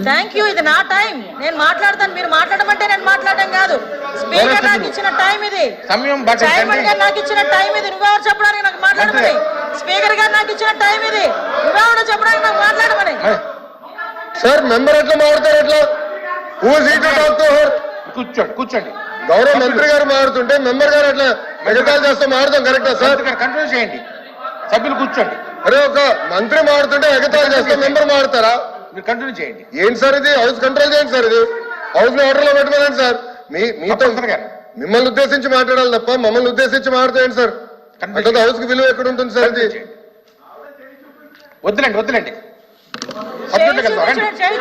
Thank you. ఇది నా time, నేను మాట్లాడతాను. మీరు మాట్లాడమంటే నేను మాట్లాడడం కాదు. స్పీకర్ నాకు ఇచ్చిన టైం ఇది. చైర్మన్ గారు నాకు ఇచ్చిన టైం ఇది. నువ్వెవరు చెప్పడానికి నాకు మాట్లాడమని? స్పీకర్ గారు నాకు ఇచ్చిన టైం ఇది. నువ్వెవరు చెప్పడానికి నాకు మాట్లాడమని? సార్ మెంబర్ ఎట్లా మాట్లాడతారు? ఎట్లా కూర్చోండి కూర్చోండి. గౌరవ మంత్రి గారు మాట్లాడుతుంటే మెంబర్ గారు అట్లా ఎగతాళి చేస్తే మాట్లాడతాం కరెక్టా సార్? కంట్రోల్ చేయండి, సభ్యులు కూర్చోండి. అరే ఒక మంత్రి మాట్లాడుతుంటే ఎగతాళి చేస్తే మెంబర్ మాట్లాడతారా? మీరు కంటిన్యూ చేయండి. ఏంటి సార్ ఇది? హౌస్ కంట్రోల్ చేయండి సార్. ఇది హౌస్ ని ఆర్డర్ లో పెట్టుకోండి సార్. మీతో మిమ్మల్ని ఉద్దేశించి మాట్లాడాలి తప్ప మమ్మల్ని ఉద్దేశించి మాట్లాడేయండి సార్. అంటే హౌస్ కి విలువ ఎక్కడ ఉంటుంది సార్? ఇది వద్దులేండి వద్దులేండి.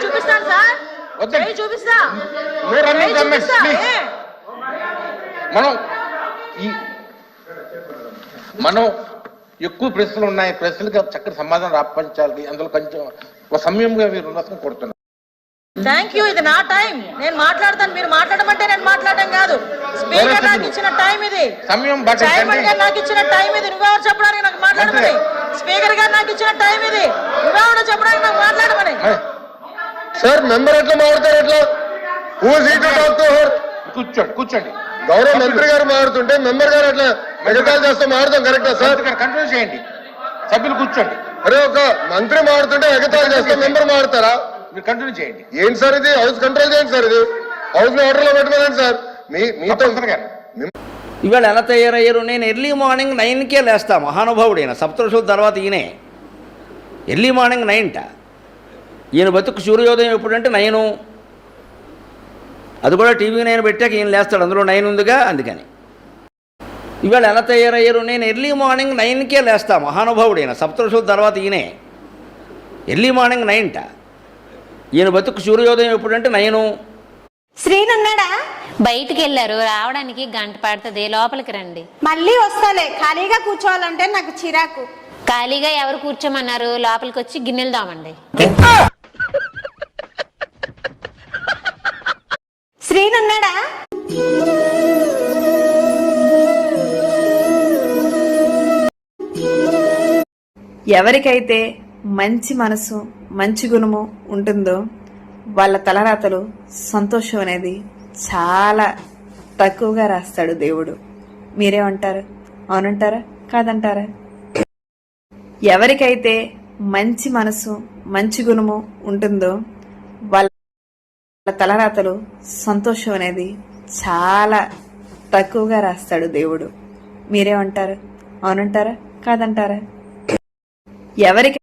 చూపిస్తాను సార్, చూపిస్తా. మనం ఎక్కువ ప్రశ్నలు ఉన్నాయి, ప్రశ్నలకు చక్కటి సమాధానం రాపించాలి. అందులో కొంచెం ఒక సమయంగా మీరు ఉన్నతం కొడుతున్నారు. Thank you. ఇది నా టైం, నేను మాట్లాడతాను. మీరు మాట్లాడమంటే నేను మాట్లాడడం కాదు. స్పీకర్ నాకు ఇచ్చిన టైం ఇది. చైర్మన్ గారు నాకు ఇచ్చిన టైం ఇది. నువ్వెవరు చెప్పడానికి నాకు మాట్లాడమని? స్పీకర్ గారు నాకు ఇచ్చిన టైం ఇది. నువ్వెవరు చెప్పడానికి నాకు మాట్లాడమని? సార్ మెంబర్ ఎట్లా మాట్లాడతారు? ఎట్లా కూర్చోండి కూర్చోండి. గౌరవ మంత్రి గారు మాట్లాడుతుంటే మెంబర్ గారు అట్లా ఎగతాళి చేస్తే మాట్లాడతాం కరెక్టా సార్? కంట్రోల్ చేయండి, సభ్యులు కూర్చోండి. అరే ఒక మంత్రి మాట్లాడుతుంటే ఎగతాళి చేస్తే మెంబర్ మాట్లాడతారా? మీరు కంటిన్యూ చేయండి. ఏంటి సార్ ఇది? హౌస్ కంట్రోల్ చేయండి సార్. ఇది హౌస్ ని ఆర్డర్ లో పెట్టుకోండి సార్. మీతో ఇవాళ ఎలా తయారయ్యారు? నేను ఎర్లీ మార్నింగ్ 9కే లేస్తా. మహానుభావుడైన సప్తఋషుల తర్వాత ఈయనే ఎర్లీ మార్నింగ్ 9ట. ఈయన బతుకు సూర్యోదయం ఎప్పుడంటే 9. అది కూడా టీవీ 9 పెట్టాక ఈయన లేస్తాడు. అందులో 9 ఉందిగా, అందుకని. ఇవాళ ఎలా తయారయ్యారు? నేను ఎర్లీ మార్నింగ్ 9కే లేస్తా. మహానుభావుడైన సప్తఋషుల తర్వాత ఈయనే ఎర్లీ మార్నింగ్ 9ట. ఈయన బతుకు సూర్యోదయం ఎప్పుడంటే 9. శ్రీనున్నాడా? బయటికి వెళ్ళారు, రావడానికి గంట పడుతుంది. లోపలికి రండి. మళ్ళీ వస్తాలే. ఖాళీగా కూర్చోవాలంటే నాకు చిరాకు. ఖాళీగా ఎవరు కూర్చోమన్నారు? లోపలికి వచ్చి గిన్నెలు దామండి. శ్రీనున్నాడా? ఎవరికైతే మంచి మనసు మంచి గుణము ఉంటుందో వాళ్ళ తలరాతలు సంతోషం అనేది చాలా తక్కువగా రాస్తాడు దేవుడు. మీరేమంటారు? అవునంటారా కాదంటారా? ఎవరికైతే మంచి మనసు మంచి గుణము ఉంటుందో వాళ్ళ తలరాతలు సంతోషం అనేది చాలా తక్కువగా రాస్తాడు దేవుడు. మీరేమంటారు? అవునంటారా కాదంటారా? ఎవరికి